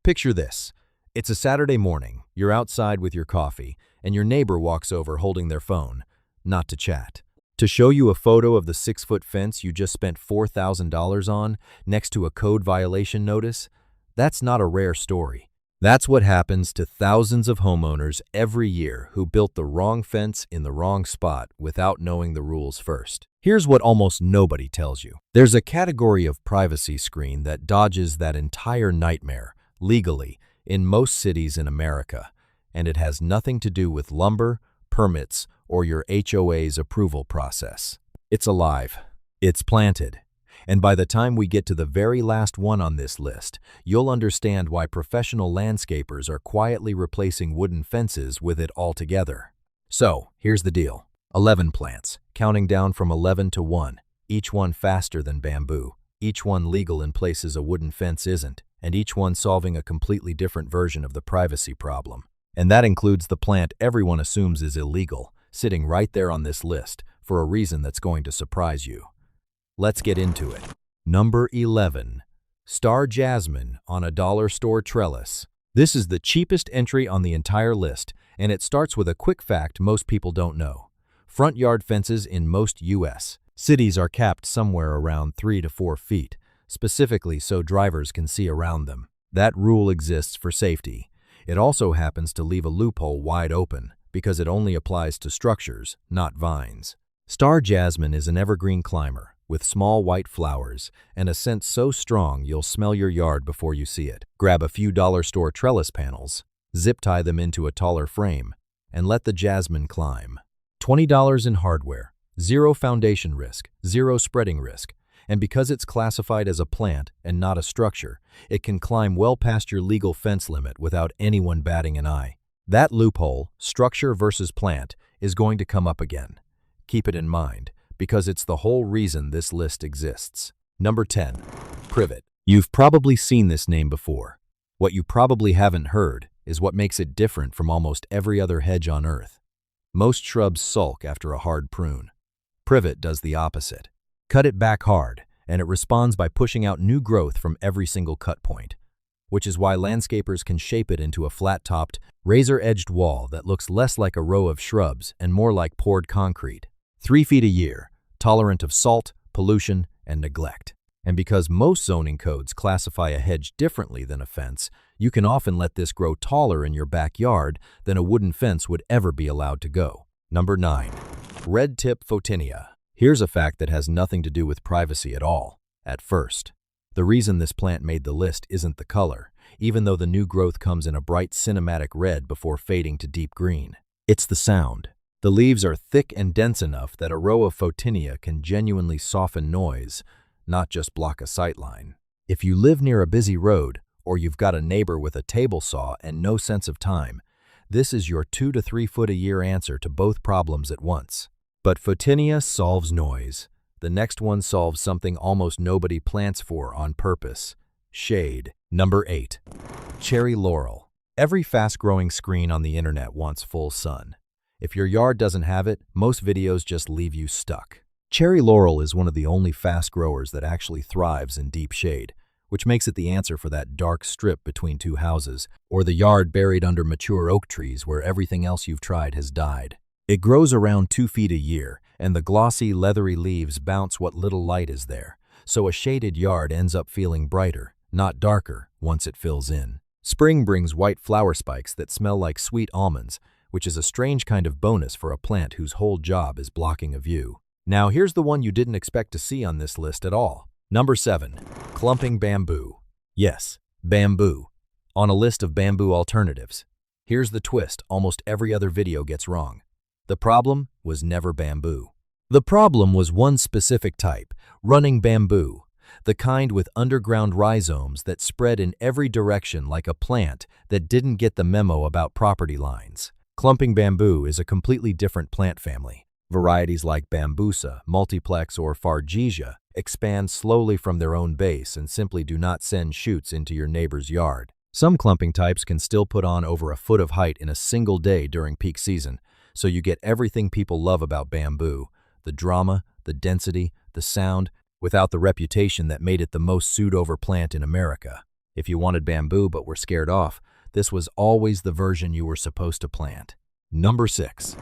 Picture this. It's a Saturday morning, you're outside with your coffee, and your neighbor walks over holding their phone, not to chat. To show you a photo of the 6-foot fence you just spent $4,000 on, next to a code violation notice, that's not a rare story. That's what happens to thousands of homeowners every year who built the wrong fence in the wrong spot without knowing the rules first. Here's what almost nobody tells you. There's a category of privacy screen that dodges that entire nightmare, legally, in most cities in America, and it has nothing to do with lumber, permits, or your HOA's approval process. It's alive. It's planted. And by the time we get to the very last one on this list, you'll understand why professional landscapers are quietly replacing wooden fences with it altogether. So, here's the deal. 11 plants, counting down from 11 to 1, each one faster than bamboo, each one legal in places a wooden fence isn't, and each one solving a completely different version of the privacy problem. And that includes the plant everyone assumes is illegal, sitting right there on this list for a reason that's going to surprise you. Let's get into it. Number 11. Star jasmine on a dollar store trellis. This is the cheapest entry on the entire list, and it starts with a quick fact most people don't know. Front yard fences in most U.S. cities are capped somewhere around 3 to 4 feet, specifically so drivers can see around them. That rule exists for safety. It also happens to leave a loophole wide open because it only applies to structures, not vines. Star jasmine is an evergreen climber with small white flowers and a scent so strong you'll smell your yard before you see it. Grab a few dollar store trellis panels, zip tie them into a taller frame, and let the jasmine climb. $20 in hardware, 0 foundation risk, 0 spreading risk, and because it's classified as a plant and not a structure, it can climb well past your legal fence limit without anyone batting an eye. That loophole, structure versus plant, is going to come up again. Keep it in mind, because it's the whole reason this list exists. Number 10. Privet. You've probably seen this name before. What you probably haven't heard is what makes it different from almost every other hedge on earth. Most shrubs sulk after a hard prune. Privet does the opposite. Cut it back hard, and it responds by pushing out new growth from every single cut point, which is why landscapers can shape it into a flat-topped, razor-edged wall that looks less like a row of shrubs and more like poured concrete. 3 feet a year, tolerant of salt, pollution, and neglect. And because most zoning codes classify a hedge differently than a fence, you can often let this grow taller in your backyard than a wooden fence would ever be allowed to go. Number 9. Red tip Fotinia. Here's a fact that has nothing to do with privacy at all, at first. The reason this plant made the list isn't the color, even though the new growth comes in a bright cinematic red before fading to deep green. It's the sound. The leaves are thick and dense enough that a row of Fotinia can genuinely soften noise, not just block a sightline. If you live near a busy road, or you've got a neighbor with a table saw and no sense of time, this is your 2 to 3 foot a year answer to both problems at once. But Fotinia solves noise. The next one solves something almost nobody plants for on purpose: shade. Number 8. Cherry laurel. Every fast-growing screen on the internet wants full sun. If your yard doesn't have it, most videos just leave you stuck. Cherry laurel is one of the only fast growers that actually thrives in deep shade, which makes it the answer for that dark strip between 2 houses, or the yard buried under mature oak trees where everything else you've tried has died. It grows around 2 feet a year, and the glossy, leathery leaves bounce what little light is there, so a shaded yard ends up feeling brighter, not darker, once it fills in. Spring brings white flower spikes that smell like sweet almonds, which is a strange kind of bonus for a plant whose whole job is blocking a view. Now here's the one you didn't expect to see on this list at all. Number 7. Clumping bamboo. Yes, bamboo. On a list of bamboo alternatives. Here's the twist almost every other video gets wrong. The problem was never bamboo. The problem was one specific type, running bamboo, the kind with underground rhizomes that spread in every direction like a plant that didn't get the memo about property lines. Clumping bamboo is a completely different plant family. Varieties like bambusa, multiplex, or fargesia expand slowly from their own base and simply do not send shoots into your neighbor's yard. Some clumping types can still put on over a foot of height in a single day during peak season, so you get everything people love about bamboo: the drama, the density, the sound, without the reputation that made it the most sued-over plant in America. If you wanted bamboo but were scared off, this was always the version you were supposed to plant. Number 6.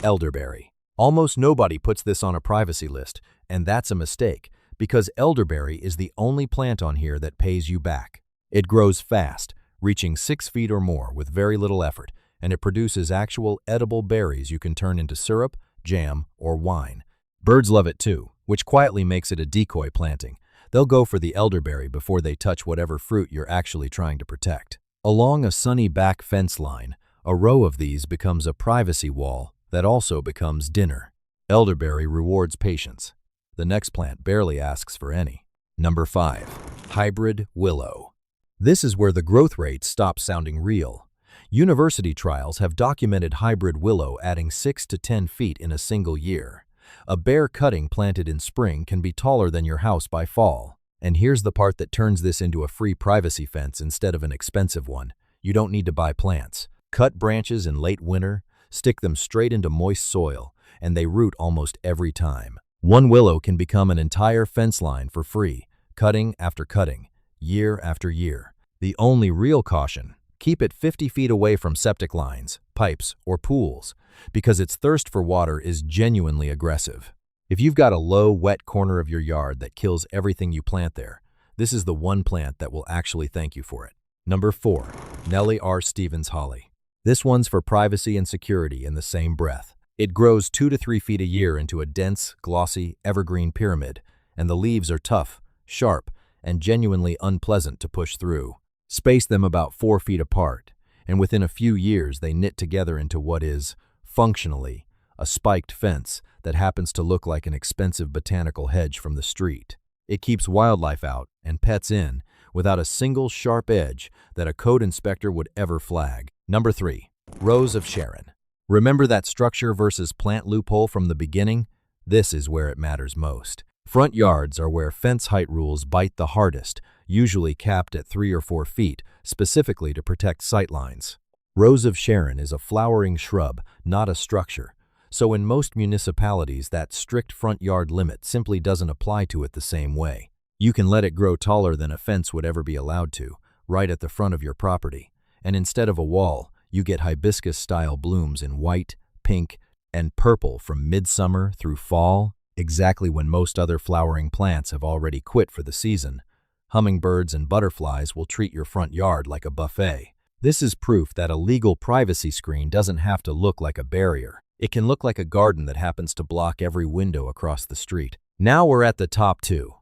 Elderberry. Almost nobody puts this on a privacy list, and that's a mistake, because elderberry is the only plant on here that pays you back. It grows fast, reaching 6 feet or more with very little effort, and it produces actual edible berries you can turn into syrup, jam, or wine. Birds love it too, which quietly makes it a decoy planting. They'll go for the elderberry before they touch whatever fruit you're actually trying to protect. Along a sunny back fence line, a row of these becomes a privacy wall that also becomes dinner. Elderberry rewards patience. The next plant barely asks for any. Number 5. Hybrid willow. This is where the growth rate stops sounding real. University trials have documented hybrid willow adding 6 to 10 feet in a single year. A bare cutting planted in spring can be taller than your house by fall. And here's the part that turns this into a free privacy fence instead of an expensive one. You don't need to buy plants. Cut branches in late winter, stick them straight into moist soil, and they root almost every time. One willow can become an entire fence line for free, cutting after cutting, year after year. The only real caution: keep it 50 feet away from septic lines, pipes, or pools, because its thirst for water is genuinely aggressive. If you've got a low, wet corner of your yard that kills everything you plant there, this is the one plant that will actually thank you for it. Number 4. Nellie R. Stevens Holly. This one's for privacy and security in the same breath. It grows 2 to 3 feet a year into a dense, glossy, evergreen pyramid, and the leaves are tough, sharp, and genuinely unpleasant to push through. Space them about 4 feet apart, and within a few years they knit together into what is, functionally, a spiked fence that happens to look like an expensive botanical hedge from the street. It keeps wildlife out and pets in without a single sharp edge that a code inspector would ever flag. Number 3. Rose of Sharon. Remember that structure versus plant loophole from the beginning? This is where it matters most. Front yards are where fence height rules bite the hardest, usually capped at 3 or 4 feet, specifically to protect sightlines. Rose of Sharon is a flowering shrub, not a structure. So in most municipalities, that strict front yard limit simply doesn't apply to it the same way. You can let it grow taller than a fence would ever be allowed to, right at the front of your property. And instead of a wall, you get hibiscus-style blooms in white, pink, and purple from midsummer through fall, exactly when most other flowering plants have already quit for the season. Hummingbirds and butterflies will treat your front yard like a buffet. This is proof that a legal privacy screen doesn't have to look like a barrier. It can look like a garden that happens to block every window across the street. Now we're at the top 2.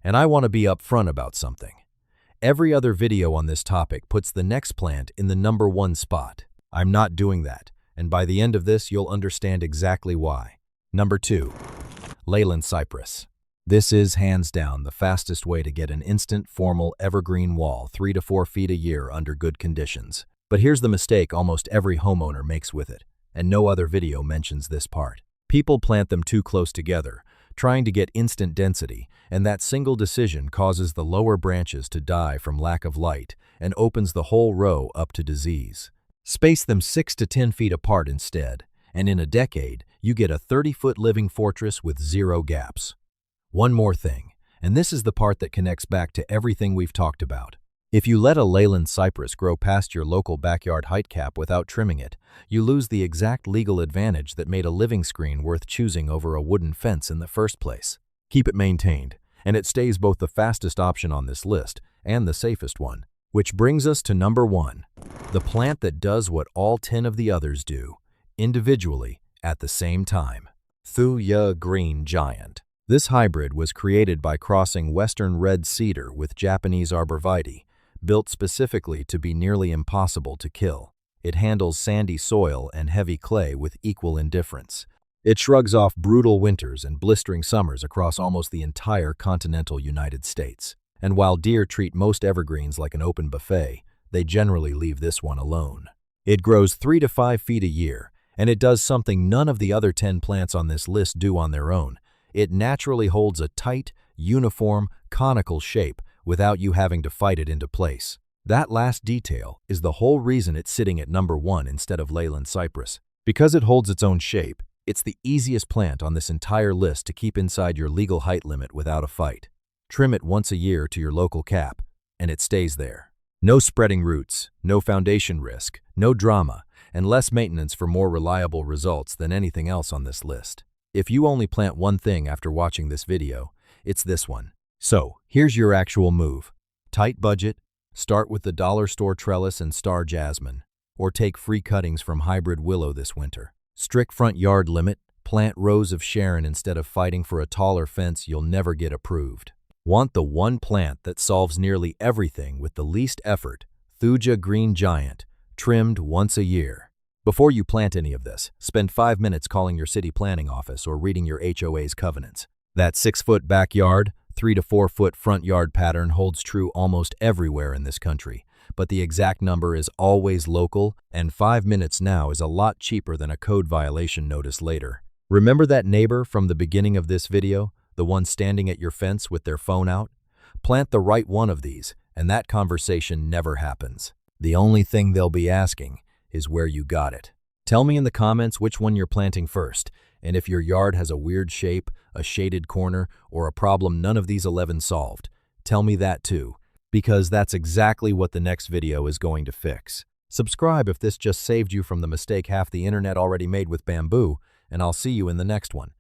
And I want to be upfront about something. Every other video on this topic puts the next plant in the number 1 spot. I'm not doing that, and by the end of this, you'll understand exactly why. Number 2. Leland Cyprus. This is, hands down, the fastest way to get an instant, formal, evergreen wall 3 to 4 feet a year under good conditions. But here's the mistake almost every homeowner makes with it, and no other video mentions this part. People plant them too close together, trying to get instant density, and that single decision causes the lower branches to die from lack of light and opens the whole row up to disease. Space them 6 to 10 feet apart instead, and in a decade, you get a 30-foot living fortress with 0 gaps. One more thing, and this is the part that connects back to everything we've talked about. If you let a Leland Cyprus grow past your local backyard height cap without trimming it, you lose the exact legal advantage that made a living screen worth choosing over a wooden fence in the first place. Keep it maintained, and it stays both the fastest option on this list and the safest one. Which brings us to number 1, the plant that does what all 10 of the others do, individually, at the same time. Thuja green giant. This hybrid was created by crossing Western red cedar with Japanese arborvitae, built specifically to be nearly impossible to kill. It handles sandy soil and heavy clay with equal indifference. It shrugs off brutal winters and blistering summers across almost the entire continental United States. And while deer treat most evergreens like an open buffet, they generally leave this one alone. It grows 3 to 5 feet a year, and it does something none of the other 10 plants on this list do on their own. It naturally holds a tight, uniform, conical shape without you having to fight it into place. That last detail is the whole reason it's sitting at number 1 instead of Leland Cyprus. Because it holds its own shape, it's the easiest plant on this entire list to keep inside your legal height limit without a fight. Trim it once a year to your local cap, and it stays there. No spreading roots, no foundation risk, no drama, and less maintenance for more reliable results than anything else on this list. If you only plant one thing after watching this video, it's this one. So, here's your actual move. Tight budget, start with the dollar store trellis and star jasmine, or take free cuttings from hybrid willow this winter. Strict front yard limit, plant rows of Sharon instead of fighting for a taller fence you'll never get approved. Want the one plant that solves nearly everything with the least effort, Thuja green giant, trimmed once a year. Before you plant any of this, spend 5 minutes calling your city planning office or reading your HOA's covenants. That 6-foot backyard, 3 to 4 foot front yard pattern holds true almost everywhere in this country, but the exact number is always local, and 5 minutes now is a lot cheaper than a code violation notice later. Remember that neighbor from the beginning of this video, the one standing at your fence with their phone out? Plant the right one of these, and that conversation never happens. The only thing they'll be asking is where you got it. Tell me in the comments which one you're planting first, and if your yard has a weird shape, a shaded corner, or a problem none of these 11 solved. Tell me that too, because that's exactly what the next video is going to fix. Subscribe if this just saved you from the mistake half the internet already made with bamboo, and I'll see you in the next one.